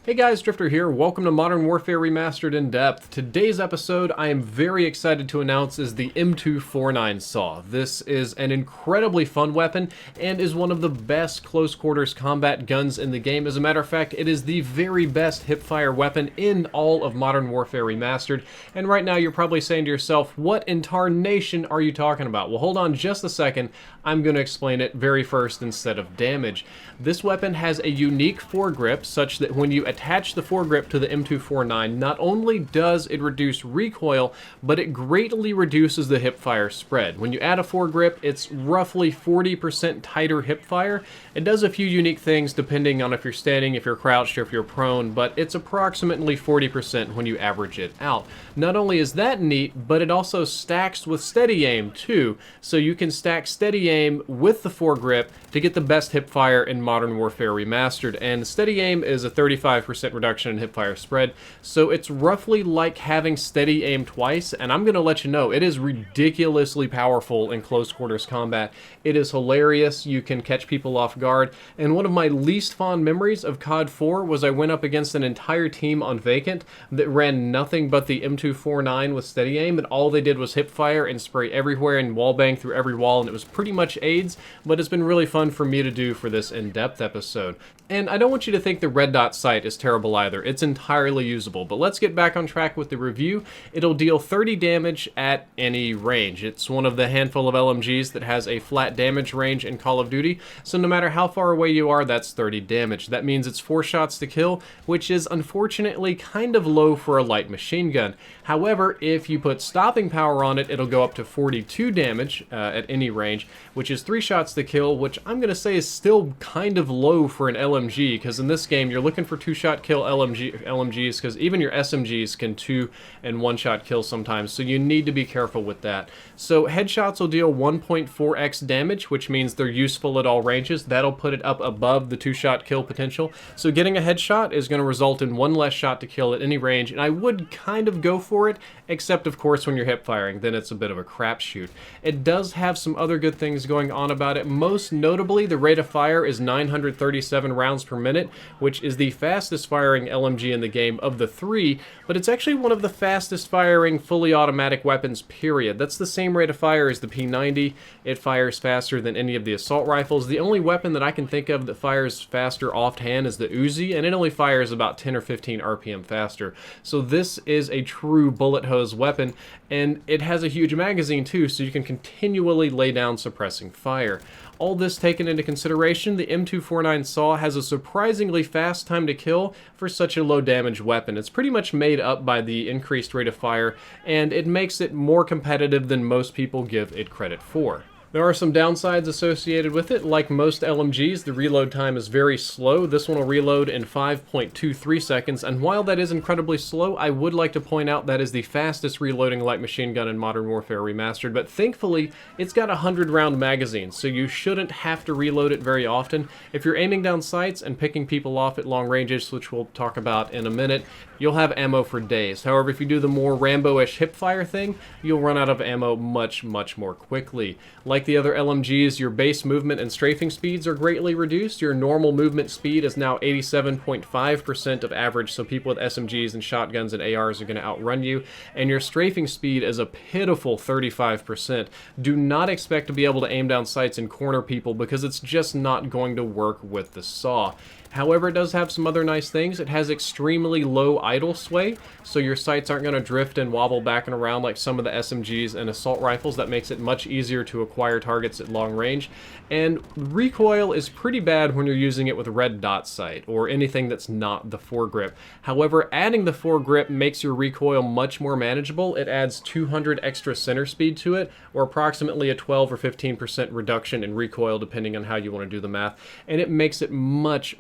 Hey guys, Drifter here. Welcome to Modern Warfare Remastered in Depth. Today's episode, I am very excited to announce, is the M249 SAW. This is an incredibly fun weapon and is one of the best close quarters combat guns in the game. As a matter of fact, it is the very best hipfire weapon in all of Modern Warfare Remastered. And right now you're probably saying to yourself, what in tarnation are you talking about? Well, hold on just a second. I'm going to explain it very first instead of damage. This weapon has a unique foregrip such that when you attach the foregrip to the M249, not only does it reduce recoil, but it greatly reduces the hipfire spread. When you add a foregrip, it's roughly 40% tighter hipfire. It does a few unique things depending on if you're standing, if you're crouched, or if you're prone, but it's approximately 40% when you average it out. Not only is that neat, but it also stacks with steady aim too, so you can stack steady aim with the foregrip to get the best hipfire in Modern Warfare Remastered. And steady aim is a 35% reduction in hipfire spread, so it's roughly like having steady aim twice, and I'm going to let you know, it is ridiculously powerful in close quarters combat. It is hilarious, you can catch people off guard, and one of my least fond memories of COD 4 was I went up against an entire team on Vacant that ran nothing but the M249 with steady aim, and all they did was hipfire and spray everywhere and wallbang through every wall, and it was pretty much AIDS, but it's been really fun for me to do for this in-depth episode. And I don't want you to think the red dot sight is terrible either. It's entirely usable, but let's get back on track with the review. It'll deal 30 damage at any range. It's one of the handful of LMGs that has a flat damage range in Call of Duty, so no matter how far away you are, that's 30 damage. That means it's 4 shots to kill, which is unfortunately kind of low for a light machine gun. However, if you put stopping power on it, it'll go up to 42 damage at any range, which is 3 shots to kill, which I'm going to say is still kind of low for an LMG, because in this game you're looking for 2-shot kill LMGs, because even your SMGs can 2 and 1-shot kill sometimes, so you need to be careful with that. So headshots will deal 1.4x damage, which means they're useful at all ranges. That'll put it up above the 2-shot kill potential. So getting a headshot is going to result in 1 less shot to kill at any range, and I would kind of go for it, except of course when you're hip firing, then it's a bit of a crapshoot. It does have some other good things going on about it. Most notably, the rate of fire is 937 rounds per minute, which is the fastest firing LMG in the game of the 3, but it's actually one of the fastest firing fully automatic weapons, period. That's the same rate of fire as the P90. It fires faster than any of the assault rifles. The only weapon that I can think of that fires faster offhand is the Uzi, and it only fires about 10 or 15 RPM faster. So this is a true bullet hose weapon, and it has a huge magazine too, so you can continually lay down suppressing fire. All this taken into consideration, the M249 SAW has a surprisingly fast time to kill for such a low damage weapon. It's pretty much made up by the increased rate of fire, and it makes it more competitive than most people give it credit for. There are some downsides associated with it. Like most LMGs, the reload time is very slow. This one will reload in 5.23 seconds, and while that is incredibly slow, I would like to point out that is the fastest reloading light machine gun in Modern Warfare Remastered, but thankfully, it's got a 100-round magazine, so you shouldn't have to reload it very often. If you're aiming down sights and picking people off at long ranges, which we'll talk about in a minute, you'll have ammo for days. However, if you do the more Rambo-ish hipfire thing, you'll run out of ammo much more quickly. Like the other LMGs, your base movement and strafing speeds are greatly reduced. Your normal movement speed is now 87.5% of average, so people with SMGs and shotguns and ARs are going to outrun you. And your strafing speed is a pitiful 35%. Do not expect to be able to aim down sights and corner people, because it's just not going to work with the SAW. However, it does have some other nice things. It has extremely low idle sway, so your sights aren't going to drift and wobble back and around like some of the SMGs and assault rifles. That makes it much easier to acquire targets at long range. And recoil is pretty bad when you're using it with red dot sight or anything that's not the foregrip. However, adding the foregrip makes your recoil much more manageable. It adds 200 extra center speed to it, or approximately a 12 or 15% reduction in recoil depending on how you want to do the math, and it makes it much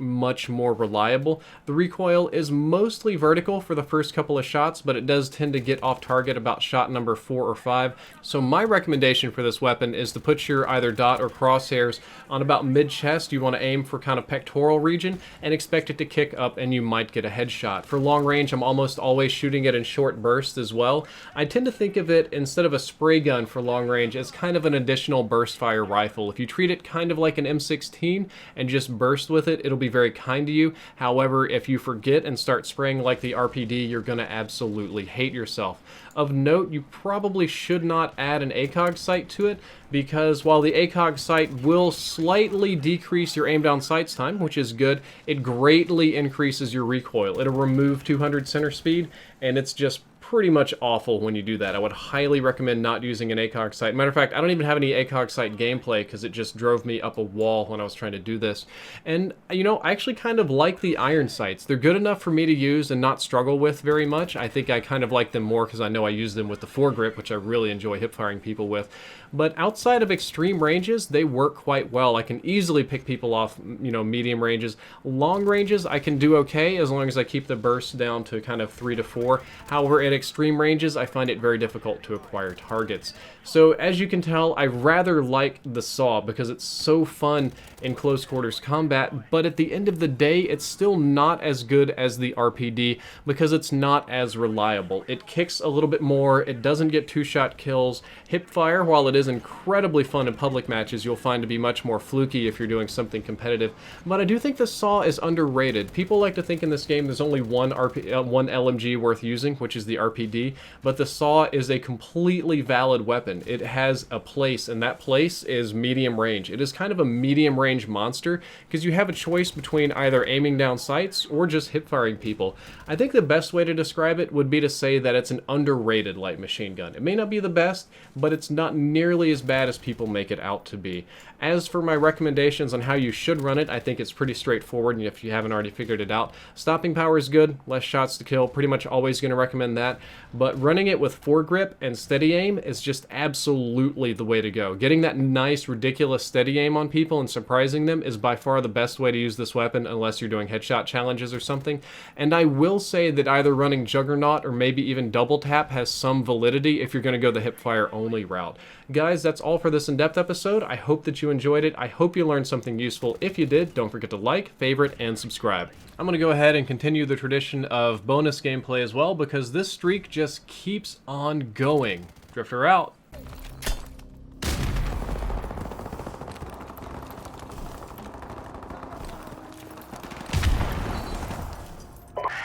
more reliable. The recoil is mostly vertical for the first couple of shots, but it does tend to get off target about shot number 4 or 5. So my recommendation for this weapon is to put your either dot or crosshairs on about mid-chest. You want to aim for kind of pectoral region and expect it to kick up, and you might get a headshot. For long range, I'm almost always shooting it in short bursts as well. I tend to think of it, instead of a spray gun for long range, as kind of an additional burst fire rifle. If you treat it kind of like an M16 and just burst with it, it'll be very kind to you. However, if you forget and start spraying like the RPD, you're going to absolutely hate yourself. Of note, you probably should not add an ACOG sight to it, because while the ACOG sight will slightly decrease your aim down sights time, which is good, it greatly increases your recoil. It'll remove 200 center speed, and it's just pretty much awful when you do that. I would highly recommend not using an ACOG sight. Matter of fact, I don't even have any ACOG sight gameplay because it just drove me up a wall when I was trying to do this. And, you know, I actually kind of like the iron sights. They're good enough for me to use and not struggle with very much. I think I kind of like them more because I know I use them with the foregrip, which I really enjoy hip-firing people with. But outside of extreme ranges, they work quite well. I can easily pick people off, you know, medium ranges. Long ranges, I can do okay as long as I keep the burst down to kind of 3 to 4. However, at extreme ranges, I find it very difficult to acquire targets. So as you can tell, I rather like the SAW because it's so fun in close quarters combat, but at the end of the day, it's still not as good as the RPD because it's not as reliable. It kicks a little bit more, it doesn't get 2-shot kills. Hipfire, while it is incredibly fun in public matches, you'll find to be much more fluky if you're doing something competitive. But I do think the SAW is underrated. People like to think in this game there's only one LMG worth using, which is the RPD, but the SAW is a completely valid weapon. It has a place, and that place is medium range. It is kind of a medium range monster because you have a choice between either aiming down sights or just hip-firing people. I think the best way to describe it would be to say that it's an underrated light machine gun. It may not be the best, but it's not nearly as bad as people make it out to be. As for my recommendations on how you should run it, I think it's pretty straightforward, and if you haven't already figured it out, stopping power is good, less shots to kill, pretty much always going to recommend that, but running it with foregrip and steady aim is just absolutely the way to go. Getting that nice, ridiculous steady aim on people and surprising them is by far the best way to use this weapon unless you're doing headshot challenges or something, and I will say that either running Juggernaut or maybe even double tap has some validity if you're going to go the hipfire only route. Guys, that's all for this in-depth episode. I hope that you enjoyed it. I hope you learned something useful. If you did, don't forget to like, favorite, and subscribe. I'm going to go ahead and continue the tradition of bonus gameplay as well because this streak just keeps on going. Drifter out.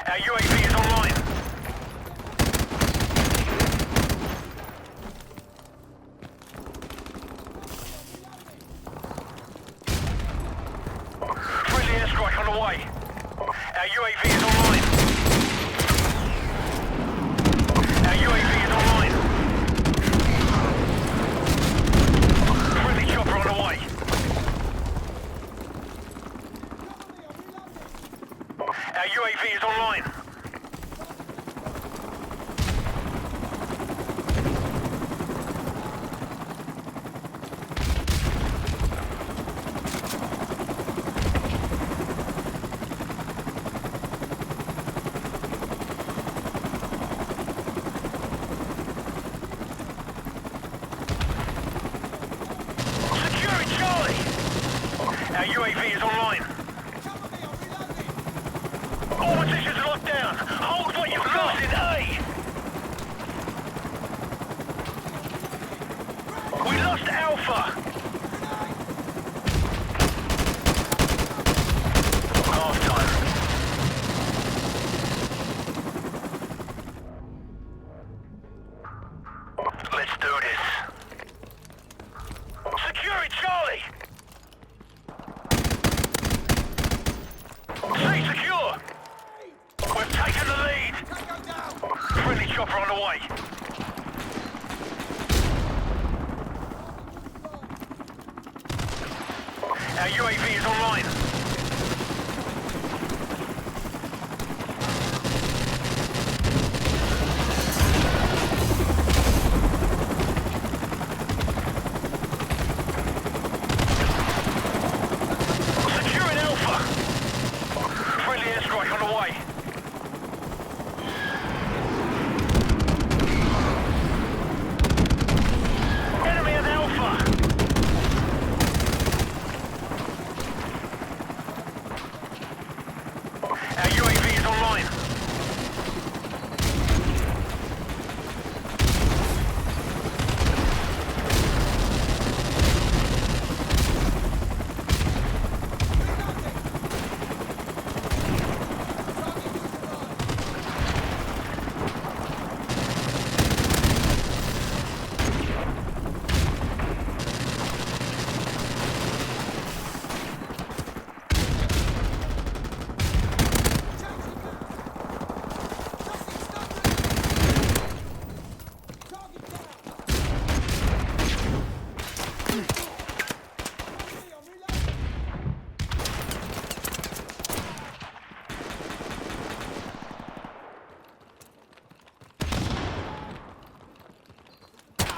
Our UAV is online. Friendly airstrike on the way. Our UAV is online. Our UAV is online. Friendly chopper on the way. Our UAV is online. Securing Charlie. Our UAV is online. All positions are locked down. Hold what you've lost in A. We lost Alpha. Half time. Let's do this. Securing Charlie. Stay secure. We've taken the lead. Friendly chopper on the way. Our UAV is online.